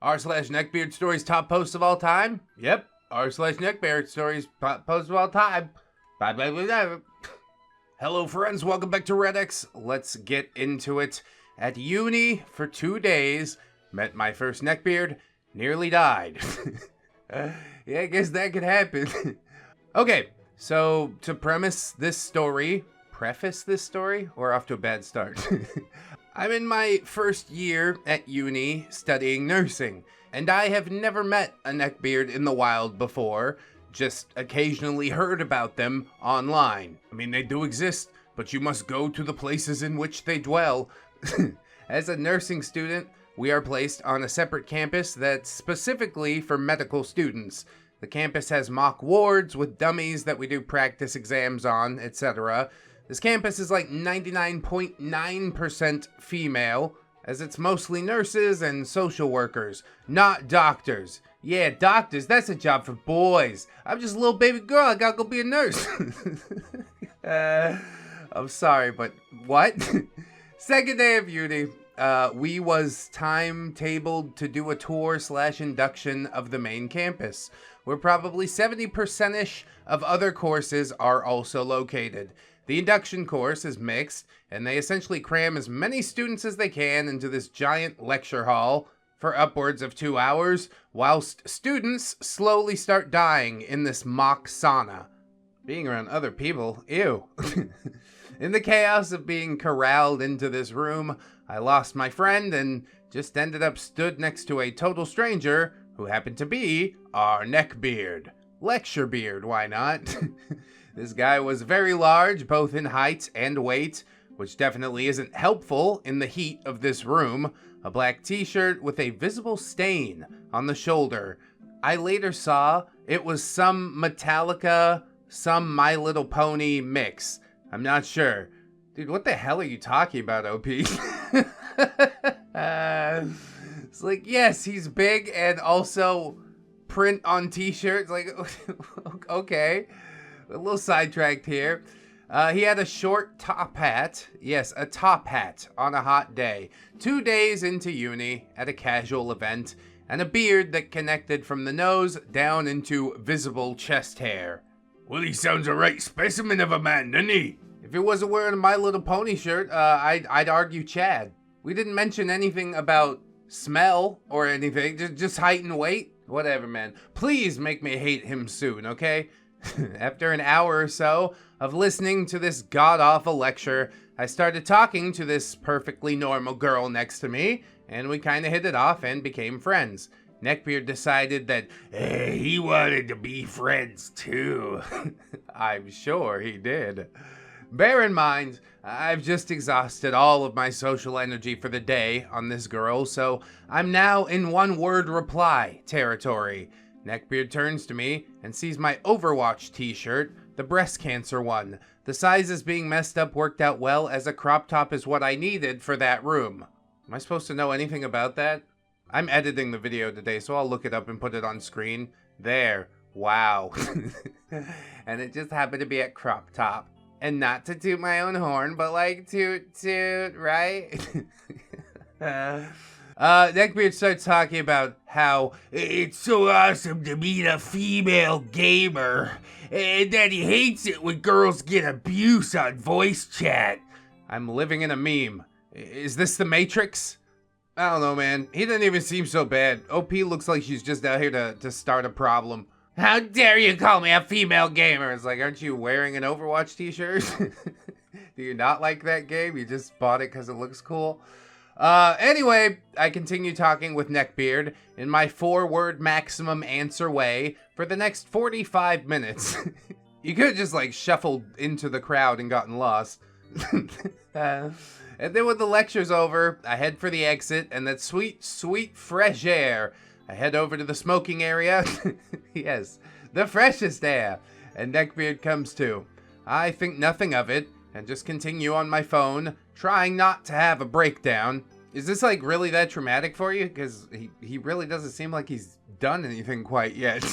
r/NeckbeardStories top post of all time? Yep, r/NeckbeardStories top post of all time. Bye bye bye bye. Hello friends, welcome back to ReddX. Let's get into it. At uni for 2 days, met my first neckbeard, nearly died. Yeah, I guess that could happen. Okay, so to preface this story, we're off to a bad start. I'm in my first year at uni studying nursing, and I have never met a neckbeard in the wild before, just occasionally heard about them online. I mean, they do exist, but you must go to the places in which they dwell. As a nursing student, we are placed on a separate campus that's specifically for medical students. The campus has mock wards with dummies that we do practice exams on, etc. This campus is like 99.9% female, as it's mostly nurses and social workers, not doctors. Yeah, doctors, that's a job for boys. I'm just a little baby girl, I gotta go be a nurse. I'm sorry, but what? Second day of uni, we was timetabled to do a tour/induction of the main campus, where probably 70%-ish of other courses are also located. The induction course is mixed, and they essentially cram as many students as they can into this giant lecture hall for upwards of 2 hours, whilst students slowly start dying in this mock sauna. Being around other people, ew. In the chaos of being corralled into this room, I lost my friend and just ended up stood next to a total stranger who happened to be our neckbeard. Lecture beard, why not? This guy was very large, both in height and weight, which definitely isn't helpful in the heat of this room. A black t-shirt with a visible stain on the shoulder. I later saw it was some Metallica, some My Little Pony mix. I'm not sure. Dude, what the hell are you talking about, OP? It's like, yes, he's big and also print on t-shirts. Like, okay. A little sidetracked here. He had a short top hat. Yes, a top hat on a hot day. 2 days into uni at a casual event. And a beard that connected from the nose down into visible chest hair. Well, he sounds a right specimen of a man, doesn't he? If he wasn't wearing a My Little Pony shirt, I'd argue Chad. We didn't mention anything about smell or anything. Just height and weight. Whatever, man. Please make me hate him soon, okay? After an hour or so of listening to this god-awful lecture, I started talking to this perfectly normal girl next to me, and we kind of hit it off and became friends. Neckbeard decided that he wanted to be friends too. I'm sure he did. Bear in mind, I've just exhausted all of my social energy for the day on this girl, so I'm now in one-word reply territory. Neckbeard turns to me and sees my Overwatch t-shirt, the breast cancer one. The sizes being messed up worked out well, as a crop top is what I needed for that room. Am I supposed to know anything about that? I'm editing the video today, so I'll look it up and put it on screen. There. Wow. And it just happened to be at crop top. And not to toot my own horn, but like toot, right? Neckbeard starts talking about how it's so awesome to meet a female gamer, and that he hates it when girls get abuse on voice chat. I'm living in a meme. Is this the Matrix? I don't know, man. He doesn't even seem so bad. OP looks like she's just out here to start a problem. How dare you call me a female gamer? It's like, aren't you wearing an Overwatch t-shirt? Do you not like that game? You just bought it because it looks cool? Anyway, I continue talking with Neckbeard in my 4-word maximum answer way for the next 45 minutes. You could have just like shuffled into the crowd and gotten lost. And then when the lecture's over, I head for the exit and that sweet, sweet fresh air. I head over to the smoking area. Yes, the freshest air. And Neckbeard comes too. I think nothing of it and just continue on my phone, trying not to have a breakdown. Is this like really that traumatic for you? Because he really doesn't seem like he's done anything quite yet.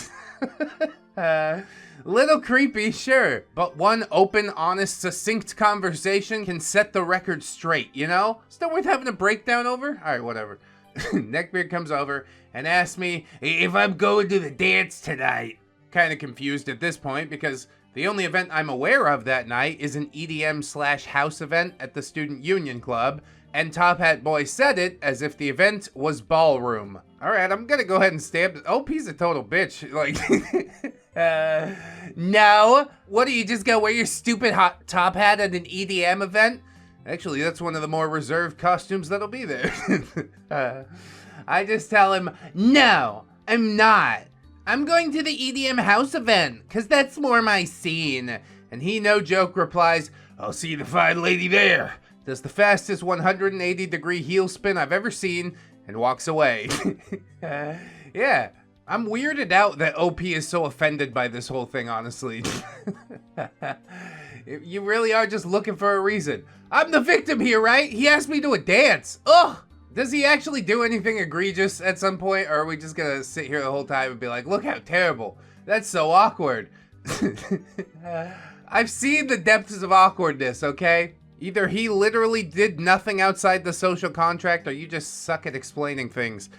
Little creepy, sure. But one open, honest, succinct conversation can set the record straight, you know? Still worth having a breakdown over? Alright, whatever. Neckbeard comes over and asks me if I'm going to the dance tonight. Kind of confused at this point because the only event I'm aware of that night is an EDM/house event at the Student Union Club, and Top Hat Boy said it as if the event was ballroom. Alright, I'm gonna go ahead and stamp it. OP's a total bitch. Like, no. What, are you just gonna wear your stupid hot top hat at an EDM event? Actually, that's one of the more reserved costumes that'll be there. I just tell him, no, I'm not. I'm going to the EDM house event, cause that's more my scene. And he, no joke, replies, I'll see the fine lady there. Does the fastest 180-degree heel spin I've ever seen, and walks away. Yeah, I'm weirded out that OP is so offended by this whole thing, honestly. You really are just looking for a reason. I'm the victim here, right? He asked me to a dance. Ugh! Does he actually do anything egregious at some point, or are we just gonna sit here the whole time and be like, look how terrible. That's so awkward. I've seen the depths of awkwardness, okay? Either he literally did nothing outside the social contract, or you just suck at explaining things.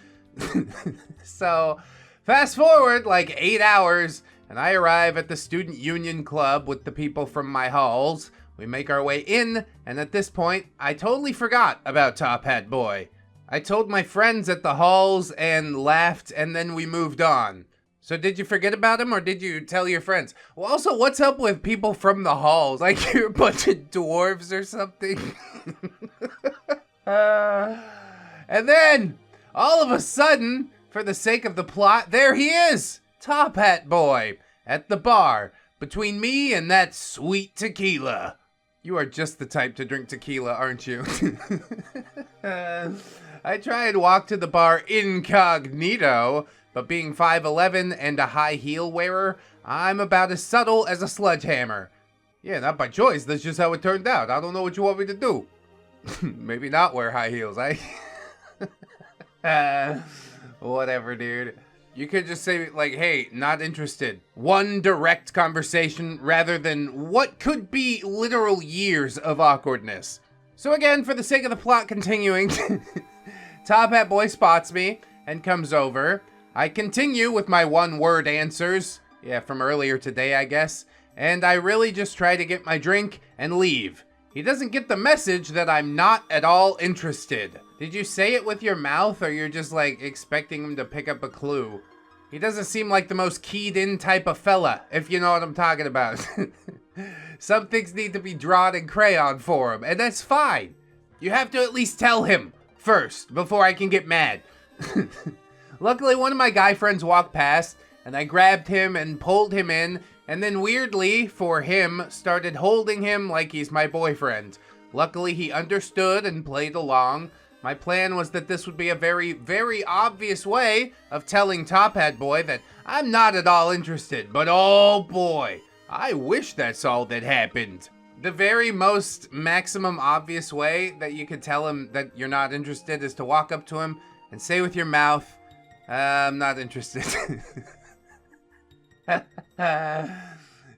So, fast forward like 8 hours, and I arrive at the Student Union Club with the people from my halls. We make our way in, and at this point, I totally forgot about Top Hat Boy. I told my friends at the halls and laughed, and then we moved on. So did you forget about him, or did you tell your friends? Well, also, what's up with people from the halls? Like you're a bunch of dwarves or something? And then, all of a sudden, for the sake of the plot, there he is! Top Hat Boy, at the bar, between me and that sweet tequila. You are just the type to drink tequila, aren't you? I try and walk to the bar incognito, but being 5'11" and a high heel wearer, I'm about as subtle as a sledgehammer. Yeah, not by choice, that's just how it turned out. I don't know what you want me to do. Maybe not wear high heels, whatever, dude. You could just say, like, hey, not interested. One direct conversation rather than what could be literal years of awkwardness. So again, for the sake of the plot continuing, Top Hat Boy spots me and comes over. I continue with my one-word answers. Yeah, from earlier today, I guess. And I really just try to get my drink and leave. He doesn't get the message that I'm not at all interested. Did you say it with your mouth, or you're just like expecting him to pick up a clue? He doesn't seem like the most keyed in type of fella, if you know what I'm talking about. Some things need to be drawn in crayon for him, and that's fine. You have to at least tell him first, before I can get mad. Luckily, one of my guy friends walked past, and I grabbed him and pulled him in, and then weirdly, for him, started holding him like he's my boyfriend. Luckily, he understood and played along. My plan was that this would be a very, very obvious way of telling Top Hat Boy that I'm not at all interested, but oh boy, I wish that's all that happened. The very most maximum obvious way that you could tell him that you're not interested is to walk up to him and say with your mouth, I'm not interested. And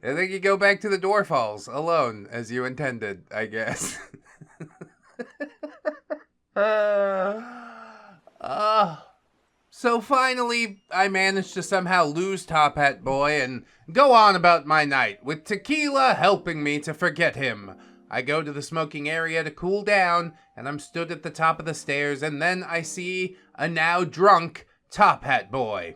then you go back to the dwarf halls alone, as you intended, I guess. So finally, I managed to somehow lose Top Hat Boy and go on about my night, with tequila helping me to forget him. I go to the smoking area to cool down, and I'm stood at the top of the stairs, and then I see a now drunk Top Hat Boy.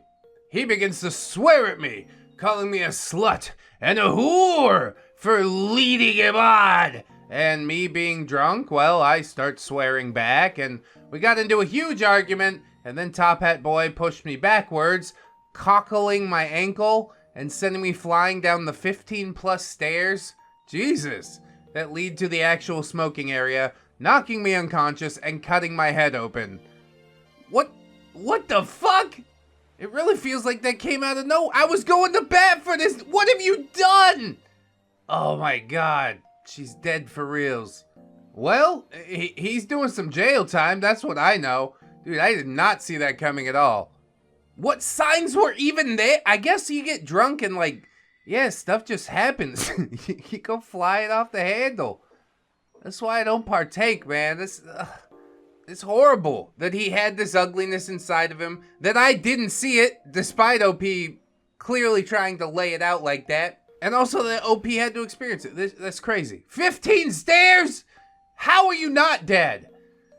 He begins to swear at me, calling me a slut and a whore for leading him on. And me being drunk, well, I start swearing back, and we got into a huge argument, and then Top Hat Boy pushed me backwards, cockling my ankle and sending me flying down the 15+ stairs, Jesus, that lead to the actual smoking area, knocking me unconscious and cutting my head open. What the fuck? It really feels like that came out of nowhere. I was going to bat for this. What have you done? Oh my God. She's dead for reals. Well, he's doing some jail time, that's what I know. Dude, I did not see that coming at all. What signs were even there? I guess you get drunk and like, yeah, stuff just happens. You go flying off the handle. That's why I don't partake, man. It's horrible that he had this ugliness inside of him, that I didn't see it, despite OP clearly trying to lay it out like that. And also that OP had to experience it. That's crazy. 15 stairs? How are you not dead?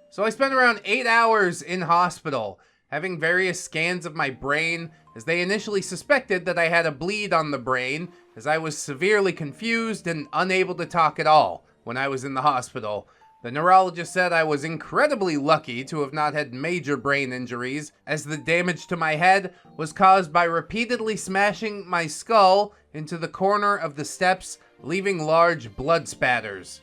So I spent around 8 hours in hospital, having various scans of my brain, as they initially suspected that I had a bleed on the brain, as I was severely confused and unable to talk at all when I was in the hospital. The neurologist said I was incredibly lucky to have not had major brain injuries, as the damage to my head was caused by repeatedly smashing my skull into the corner of the steps, leaving large blood spatters.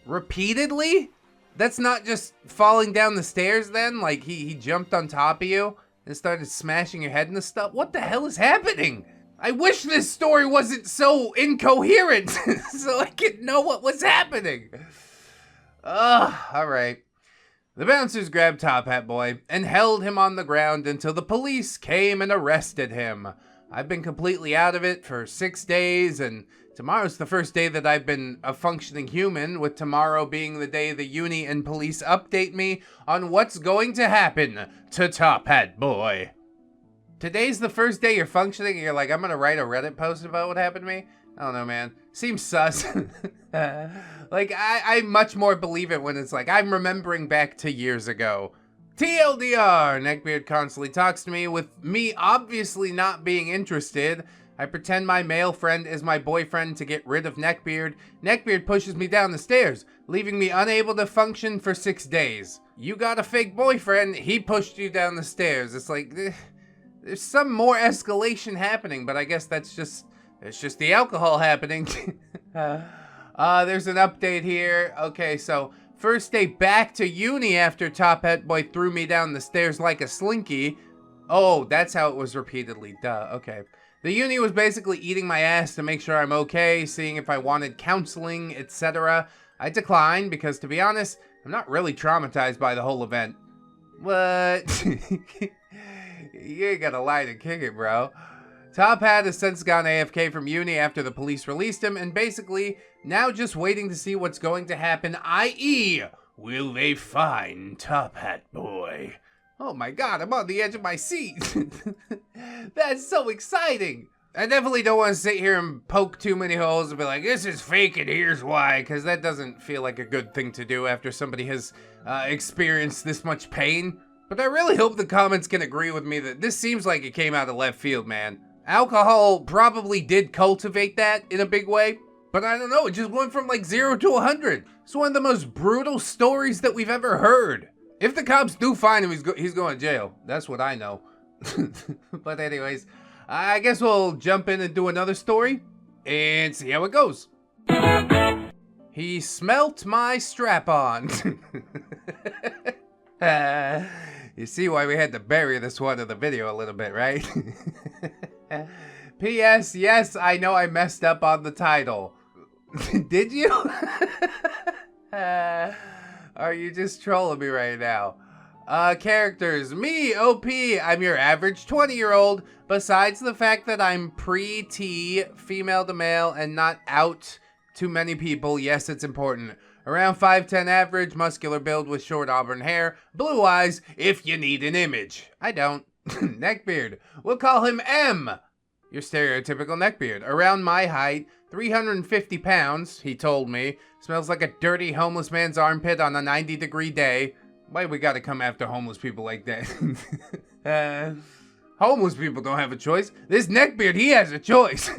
Repeatedly? That's not just falling down the stairs then? Like he jumped on top of you and started smashing your head into stuff? What the hell is happening? I wish this story wasn't so incoherent so I could know what was happening. Alright. The bouncers grabbed Top Hat Boy and held him on the ground until the police came and arrested him. I've been completely out of it for 6 days, and tomorrow's the first day that I've been a functioning human, with tomorrow being the day the uni and police update me on what's going to happen to Top Hat Boy. Today's the first day you're functioning and you're like, I'm gonna write a Reddit post about what happened to me? I don't know, man. Seems sus. Like, I much more believe it when it's like, I'm remembering back to years ago. TLDR, Neckbeard constantly talks to me, with me obviously not being interested. I pretend my male friend is my boyfriend to get rid of Neckbeard. Neckbeard pushes me down the stairs, leaving me unable to function for 6 days. You got a fake boyfriend, he pushed you down the stairs. It's like, there's some more escalation happening, but I guess it's just the alcohol happening. There's an update here. Okay, so first day back to uni after Top Hat Boy threw me down the stairs like a slinky. Oh, that's how it was repeatedly. Duh, okay. The uni was basically eating my ass to make sure I'm okay, seeing if I wanted counseling, etc. I declined because, to be honest, I'm not really traumatized by the whole event. What? You ain't gotta lie to kick it, bro. Top Hat has since gone AFK from uni after the police released him, and basically now just waiting to see what's going to happen, i.e., will they find Top Hat Boy? Oh my god, I'm on the edge of my seat. That's so exciting. I definitely don't want to sit here and poke too many holes and be like, this is fake and here's why, because that doesn't feel like a good thing to do after somebody has experienced this much pain. But I really hope the comments can agree with me that this seems like it came out of left field, man. Alcohol probably did cultivate that in a big way, but I don't know, it just went from like 0 to 100. It's one of the most brutal stories that we've ever heard. If the cops do find him, he's going to jail. That's what I know. But anyways, I guess we'll jump in and do another story and see how it goes. He smelt my strap-on. You see why we had to bury this one in the video a little bit, right? P.S. Yes, I know I messed up on the title. Did you? Are you just trolling me right now? Characters. Me, OP. I'm your average 20-year-old. Besides the fact that I'm pre-T, female to male, and not out to many people, yes, it's important. Around 5'10" average, muscular build with short auburn hair, blue eyes, if you need an image. I don't. Neckbeard. We'll call him M. Your stereotypical neckbeard. Around my height, 350 pounds, he told me. Smells like a dirty homeless man's armpit on a 90-degree day. Why we gotta come after homeless people like that? Homeless people don't have a choice. This neckbeard, he has a choice.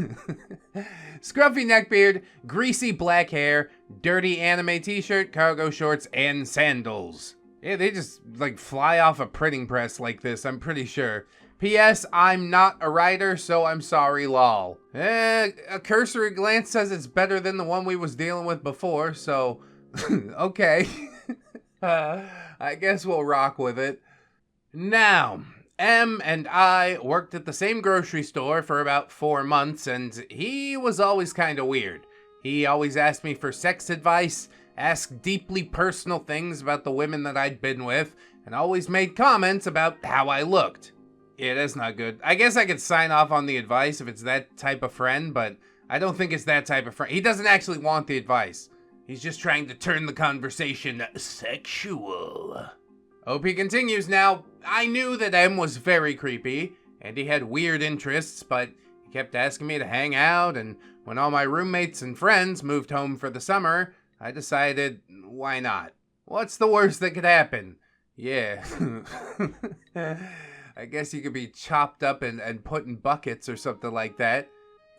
Scruffy neckbeard, greasy black hair, dirty anime t-shirt, cargo shorts, and sandals. Yeah, they just, like, fly off a printing press like this, I'm pretty sure. P.S. I'm not a writer, so I'm sorry, lol. A cursory glance says it's better than the one we was dealing with before, so... okay. I guess we'll rock with it. Now... M and I worked at the same grocery store for about 4 months, and he was always kinda weird. He always asked me for sex advice, asked deeply personal things about the women that I'd been with, and always made comments about how I looked. Yeah, that's not good. I guess I could sign off on the advice if it's that type of friend, but I don't think it's that type of friend. He doesn't actually want the advice. He's just trying to turn the conversation sexual. OP continues now. I knew that M was very creepy, and he had weird interests, but he kept asking me to hang out, and when all my roommates and friends moved home for the summer, I decided, why not? What's the worst that could happen? Yeah. I guess you could be chopped up and put in buckets or something like that.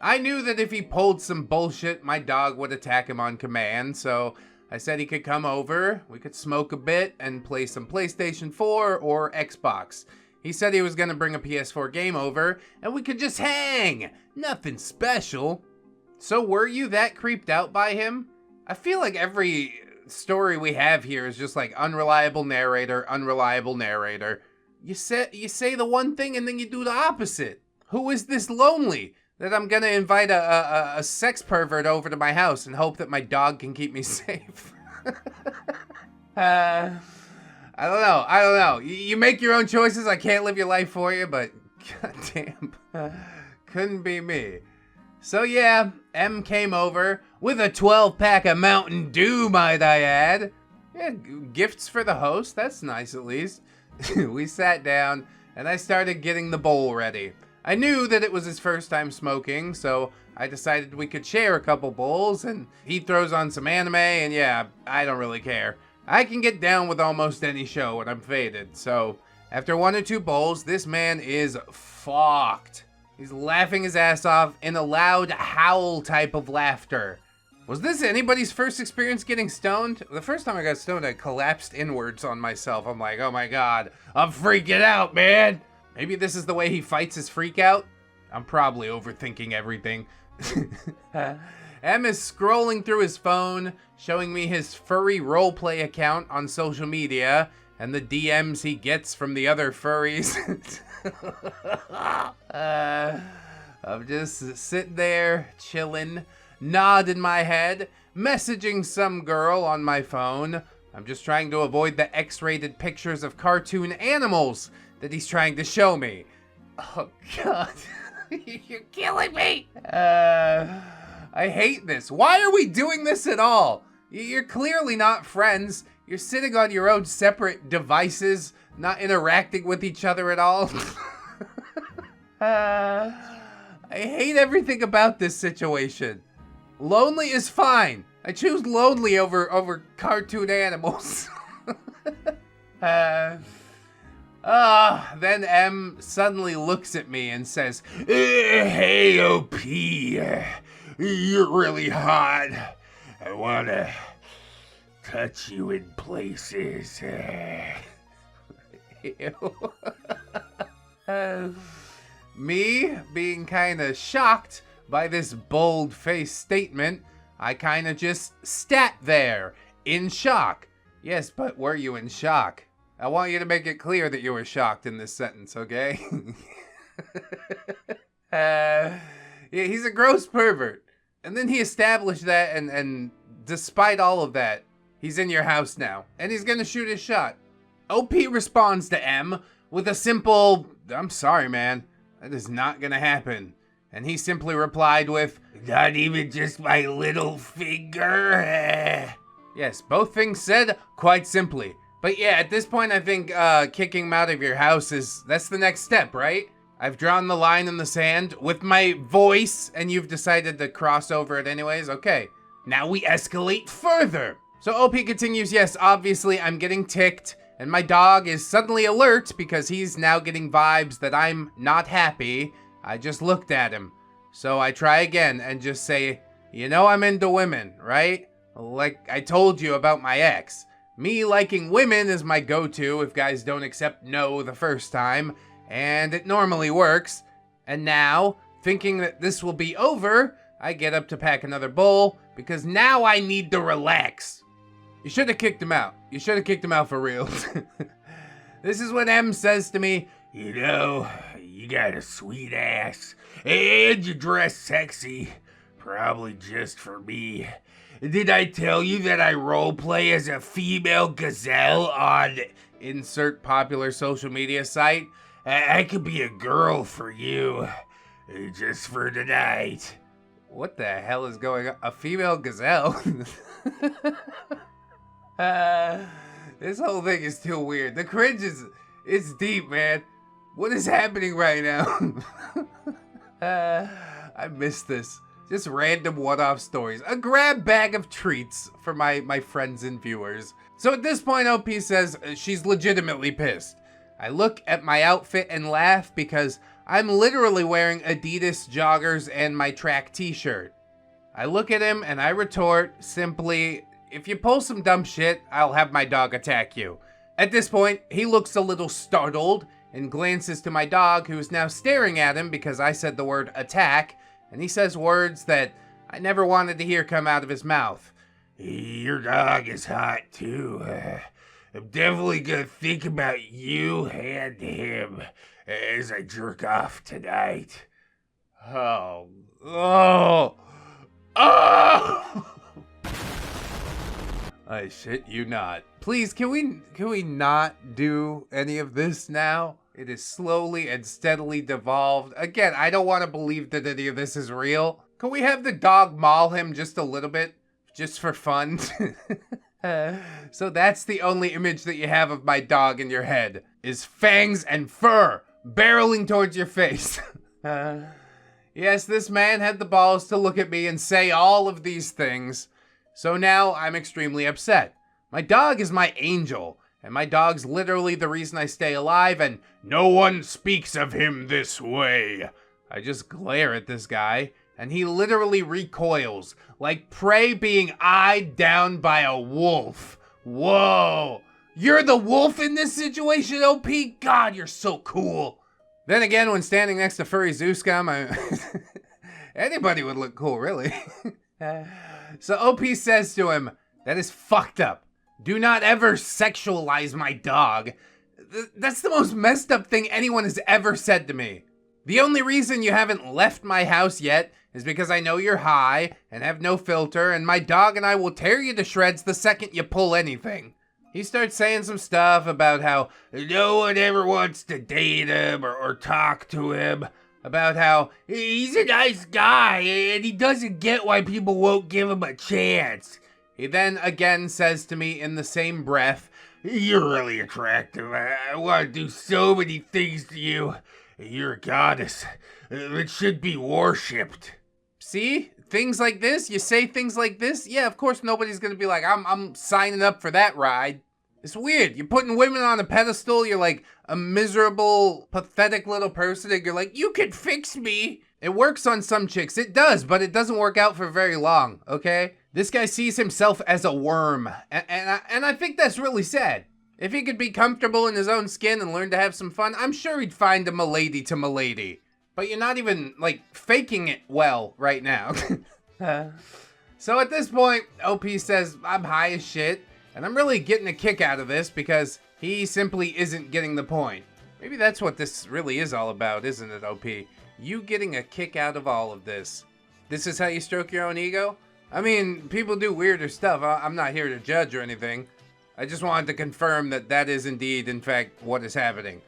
I knew that if he pulled some bullshit, my dog would attack him on command, so I said he could come over, we could smoke a bit, and play some PlayStation 4 or Xbox. He said he was gonna bring a PS4 game over, and we could just hang! Nothing special. So were you that creeped out by him? I feel like every story we have here is just like unreliable narrator, unreliable narrator. You say the one thing and then you do the opposite. Who is this lonely that I'm gonna invite a sex pervert over to my house and hope that my dog can keep me safe? I don't know. You make your own choices. I can't live your life for you, but goddamn, couldn't be me. So yeah, M came over with a 12-pack of Mountain Dew, might I add. Yeah, gifts for the host. That's nice at least. We sat down and I started getting the bowl ready. I knew that it was his first time smoking, so I decided we could share a couple bowls, and he throws on some anime, and yeah, I don't really care. I can get down with almost any show when I'm faded, so after 1 or 2 bowls, this man is fucked. He's laughing his ass off in a loud howl type of laughter. Was this anybody's first experience getting stoned? The first time I got stoned, I collapsed inwards on myself. I'm like, oh my god, I'm freaking out, man. Maybe this is the way he fights his freak out? I'm probably overthinking everything. M is scrolling through his phone, showing me his furry roleplay account on social media, and the DMs he gets from the other furries. I'm just sitting there, chilling, nodding my head, messaging some girl on my phone. I'm just trying to avoid the X-rated pictures of cartoon animals that he's trying to show me. Oh god, you're killing me. I hate this. Why are we doing this at all? You're clearly not friends. You're sitting on your own separate devices, not interacting with each other at all. I hate everything about this situation. Lonely is fine. I choose lonely over cartoon animals. Then M suddenly looks at me and says, hey, OP, you're really hot. I wanna touch you in places. Ew. Me being kinda shocked by this bold-faced statement, I kinda just sat there, in shock. Yes, but were you in shock? I want you to make it clear that you were shocked in this sentence, okay? Yeah, he's a gross pervert. And then he established that, and despite all of that, he's in your house now, and he's gonna shoot his shot. OP responds to M with a simple, I'm sorry, man, that is not gonna happen. And he simply replied with, not even just my little finger? Yes, both things said quite simply. But yeah, at this point, I think kicking him out of your house that's the next step, right? I've drawn the line in the sand with my voice, and you've decided to cross over it anyways. Okay, now we escalate further. So OP continues, yes, obviously I'm getting ticked, and my dog is suddenly alert because he's now getting vibes that I'm not happy. I just looked at him. So I try again and just say, you know I'm into women, right? Like I told you about my ex. Me liking women is my go-to if guys don't accept no the first time, and it normally works. And now, thinking that this will be over, I get up to pack another bowl because now I need to relax. You should have kicked him out. You should have kicked him out for real. This is what M says to me. You know, you got a sweet ass, and you dress sexy, probably just for me. Did I tell you that I roleplay as a female gazelle on insert popular social media site? I could be a girl for you, just for tonight. What the hell is going on? A female gazelle? This whole thing is too weird. The cringe it's deep, man. What is happening right now? I missed this. Just random one-off stories. A grab bag of treats for my friends and viewers. So at this point, OP says she's legitimately pissed. I look at my outfit and laugh because I'm literally wearing Adidas joggers and my track t-shirt. I look at him and I retort simply, if you pull some dumb shit, I'll have my dog attack you. At this point, he looks a little startled and glances to my dog, who is now staring at him because I said the word attack, and he says words that I never wanted to hear come out of his mouth. Your dog is hot too. I'm definitely gonna think about you and him as I jerk off tonight. Oh. I shit you not. Please, can we not do any of this now? It is slowly and steadily devolved. Again, I don't want to believe that any of this is real. Can we have the dog maul him just a little bit? Just for fun? So that's the only image that you have of my dog in your head, is fangs and fur barreling towards your face. Yes, this man had the balls to look at me and say all of these things. So now I'm extremely upset. My dog is my angel, and my dog's literally the reason I stay alive, and no one speaks of him this way. I just glare at this guy, and he literally recoils, like prey being eyed down by a wolf. Whoa! You're the wolf in this situation, OP? God, you're so cool. Then again, when standing next to Furry Zeuscum, anybody would look cool, really. So OP says to him, that is fucked up. Do not ever sexualize my dog. That's the most messed up thing anyone has ever said to me. The only reason you haven't left my house yet is because I know you're high and have no filter, and my dog and I will tear you to shreds the second you pull anything. He starts saying some stuff about how no one ever wants to date him or talk to him. About how he's a nice guy and he doesn't get why people won't give him a chance. He then again says to me in the same breath, you're really attractive. I want to do so many things to you. You're a goddess that should be worshipped. See? Things like this? You say things like this? Yeah, of course nobody's gonna be like, I'm signing up for that ride. It's weird. You're putting women on a pedestal. You're like a miserable, pathetic little person, and you're like, you can fix me. It works on some chicks. It does, but it doesn't work out for very long, okay? This guy sees himself as a worm, and I think that's really sad. If he could be comfortable in his own skin and learn to have some fun, I'm sure he'd find a milady to milady. But you're not even, like, faking it well right now. So at this point, OP says, I'm high as shit. And I'm really getting a kick out of this because he simply isn't getting the point. Maybe that's what this really is all about, isn't it, OP? You getting a kick out of all of this. This is how you stroke your own ego? I mean, people do weirder stuff. I'm not here to judge or anything. I just wanted to confirm that that is indeed, in fact, what is happening.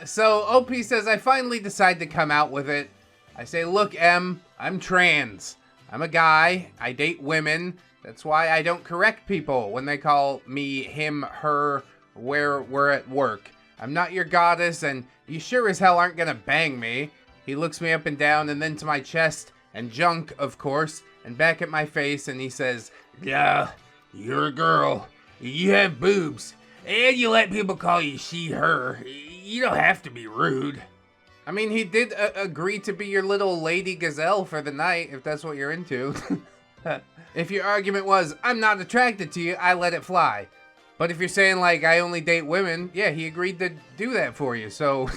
So OP says, I finally decide to come out with it. I say, look, M, I'm trans. I'm a guy. I date women. That's why I don't correct people when they call me him, her, where we're at work. I'm not your goddess, and you sure as hell aren't gonna bang me. He looks me up and down and then to my chest, and junk, of course, and back at my face, and he says, yeah, you're a girl. You have boobs, and you let people call you she, her. You don't have to be rude. I mean, he did agree to be your little lady gazelle for the night, if that's what you're into. If your argument was, I'm not attracted to you, I let it fly. But if you're saying, like, I only date women, yeah, he agreed to do that for you, so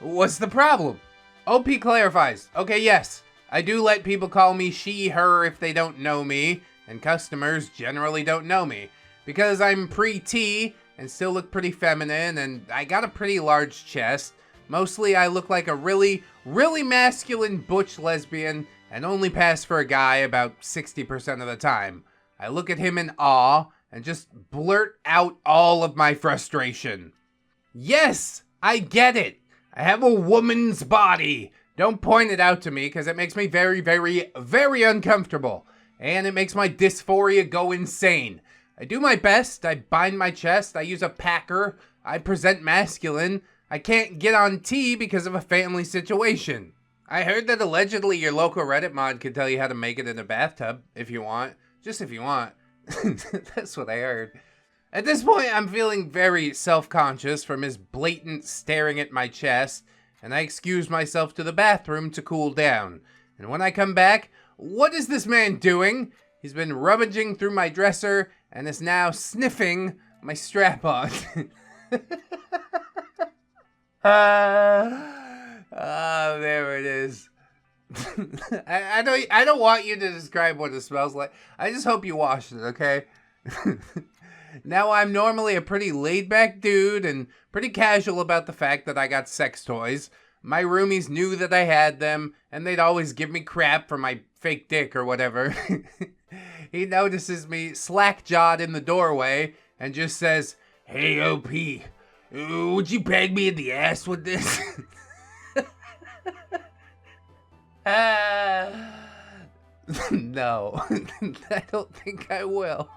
what's the problem? OP clarifies, okay, yes, I do let people call me she, her if they don't know me, and customers generally don't know me, because I'm pre-T and still look pretty feminine, and I got a pretty large chest. Mostly I look like a really, really masculine butch lesbian, and only pass for a guy about 60% of the time. I look at him in awe and just blurt out all of my frustration. Yes, I get it. I have a woman's body. Don't point it out to me because it makes me very, very, very uncomfortable. and it makes my dysphoria go insane. I do my best, I bind my chest, I use a packer, I present masculine. I can't get on T because of a family situation. I heard that allegedly your local Reddit mod can tell you how to make it in a bathtub, if you want. Just if you want. That's what I heard. At this point, I'm feeling very self-conscious from his blatant staring at my chest, and I excuse myself to the bathroom to cool down. And when I come back, what is this man doing? He's been rummaging through my dresser and is now sniffing my strap-on. There it is. I don't want you to describe what it smells like. I just hope you washed it, okay? Now, I'm normally a pretty laid-back dude and pretty casual about the fact that I got sex toys. My roomies knew that I had them, and they'd always give me crap for my fake dick or whatever. He notices me slack-jawed in the doorway and just says, "Hey, OP, would you bang me in the ass with this?" No, I don't think I will.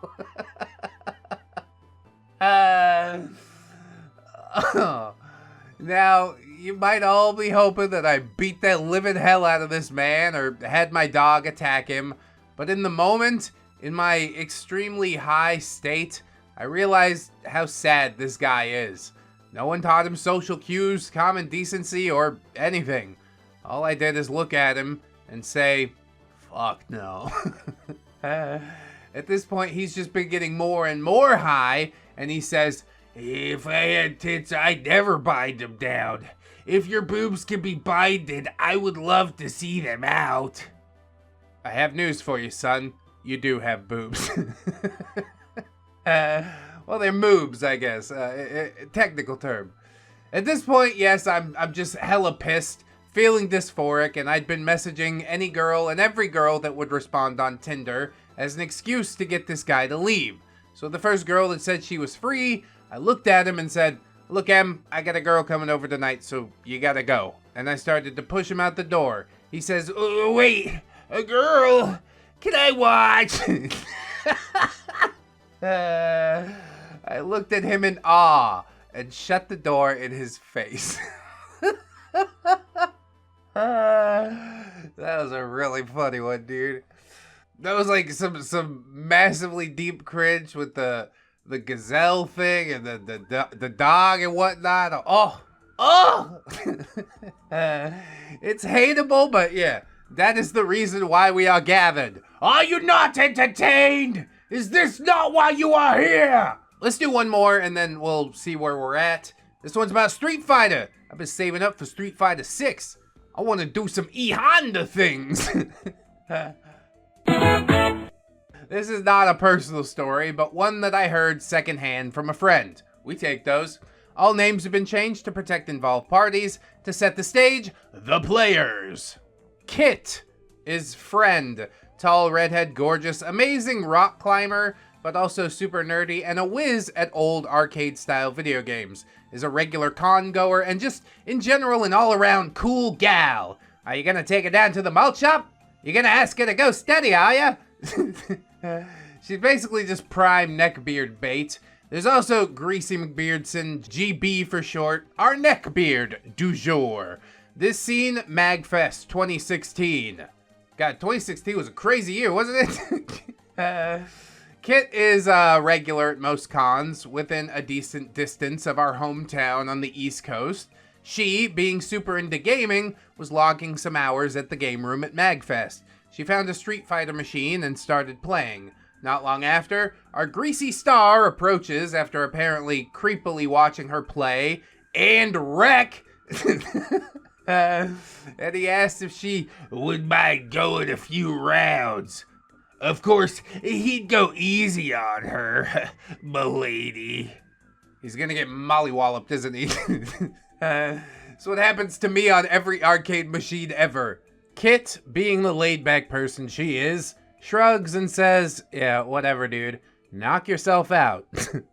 Now, you might all be hoping that I beat the living hell out of this man or had my dog attack him, but in the moment, in my extremely high state, I realized how sad this guy is. No one taught him social cues, common decency, or anything. All I did is look at him and say, fuck no. At this point, he's just been getting more and more high, and he says, "If I had tits, I'd never bind them down. If your boobs could be binded, I would love to see them out." I have news for you, son. You do have boobs. Well, they're moobs, I guess. Technical term. At this point, yes, I'm just hella pissed, feeling dysphoric, and I'd been messaging any girl and every girl that would respond on Tinder as an excuse to get this guy to leave. So the first girl that said she was free, I looked at him and said, "Look, Em, I got a girl coming over tonight, so you gotta go." And I started to push him out the door. He says, "Oh, wait, a girl? Can I watch?" I looked at him in awe and shut the door in his face. That was a really funny one, dude. That was like some massively deep cringe with the gazelle thing and the dog and whatnot. Oh! It's hateable, but yeah, that is the reason why we are gathered. Are you not entertained? Is this not why you are here? Let's do one more and then we'll see where we're at. This one's about Street Fighter. I've been saving up for Street Fighter 6. I want to do some E-Honda things. This is not a personal story, but one that I heard secondhand from a friend. We take those. All names have been changed to protect involved parties. To set the stage, the players. Kit is friend. Tall, redhead, gorgeous, amazing rock climber, but also super nerdy and a whiz at old arcade-style video games. Is a regular con goer and just, in general, an all-around cool gal. Are you gonna take her down to the malt shop? You gonna ask her to go steady, are ya? She's basically just prime neckbeard bait. There's also Greasy McBeardson, GB for short, our neckbeard du jour. This scene, MagFest 2016. God, 2016 was a crazy year, wasn't it? Kit is regular at most cons, within a decent distance of our hometown on the East Coast. She, being super into gaming, was logging some hours at the game room at MagFest. She found a Street Fighter machine and started playing. Not long after, our greasy star approaches after apparently creepily watching her play and wreck. And he asked if she would mind going a few rounds. Of course, he'd go easy on her, m'lady. He's gonna get mollywalloped, isn't he? That's what happens to me on every arcade machine ever. Kit, being the laid-back person she is, shrugs and says, "Yeah, whatever, dude. Knock yourself out."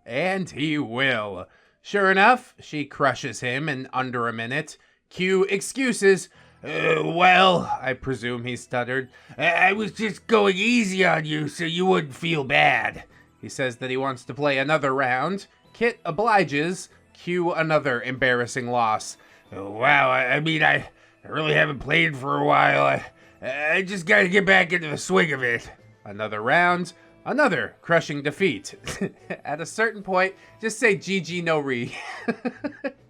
And he will. Sure enough, she crushes him in under a minute. Cue excuses. Well, I presume he stuttered. I was just going easy on you so you wouldn't feel bad. He says that he wants to play another round. Kit obliges. Cue another embarrassing loss. Wow, I mean, I really haven't played for a while. I just gotta get back into the swing of it. Another round. Another crushing defeat. At a certain point, just say GG no re.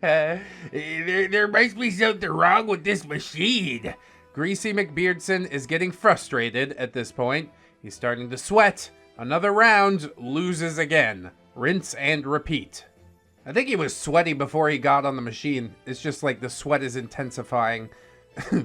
There must be something wrong with this machine. Greasy McBeardson is getting frustrated at this point. He's starting to sweat. Another round, loses again. Rinse and repeat. I think he was sweaty before he got on the machine. It's just like the sweat is intensifying.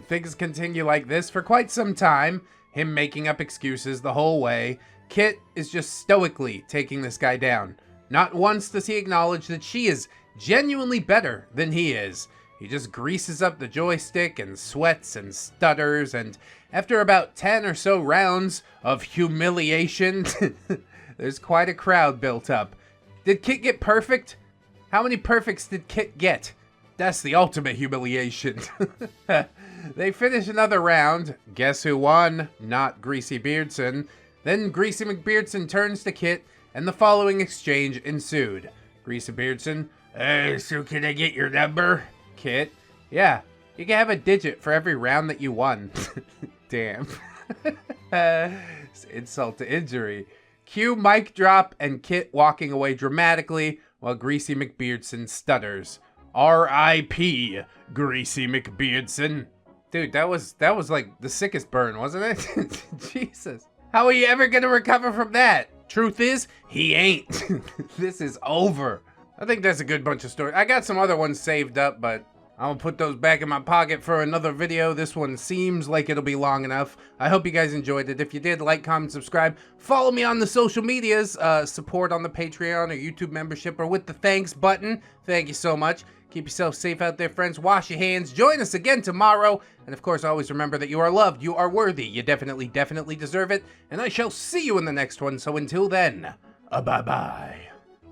Things continue like this for quite some time. Him making up excuses the whole way. Kit is just stoically taking this guy down. Not once does he acknowledge that she is genuinely better than he is. He just greases up the joystick and sweats and stutters, and after about 10 or so rounds of humiliation, there's quite a crowd built up. Did Kit get perfect? How many perfects did Kit get? That's the ultimate humiliation. They finish another round. Guess who won? Not Greasy Beardson. Then Greasy McBeardson turns to Kit, and the following exchange ensued. Greasy Beardson, so can I get your number? Kit, yeah, you can have a digit for every round that you won. Damn. Insult to injury. Cue mic drop and Kit walking away dramatically while Greasy McBeardson stutters. R.I.P. Greasy McBeardson. Dude, that was like the sickest burn, wasn't it? Jesus. How are you ever gonna recover from that? Truth is, he ain't. This is over. I think that's a good bunch of stories. I got some other ones saved up, but I'll put those back in my pocket for another video. This one seems like it'll be long enough. I hope you guys enjoyed it. If you did, like, comment, subscribe. Follow me on the social medias. Support on the Patreon or YouTube membership or with the thanks button. Thank you so much. Keep yourself safe out there, friends. Wash your hands. Join us again tomorrow. And of course, always remember that you are loved. You are worthy. You definitely deserve it. And I shall see you in the next one. So until then, bye-bye.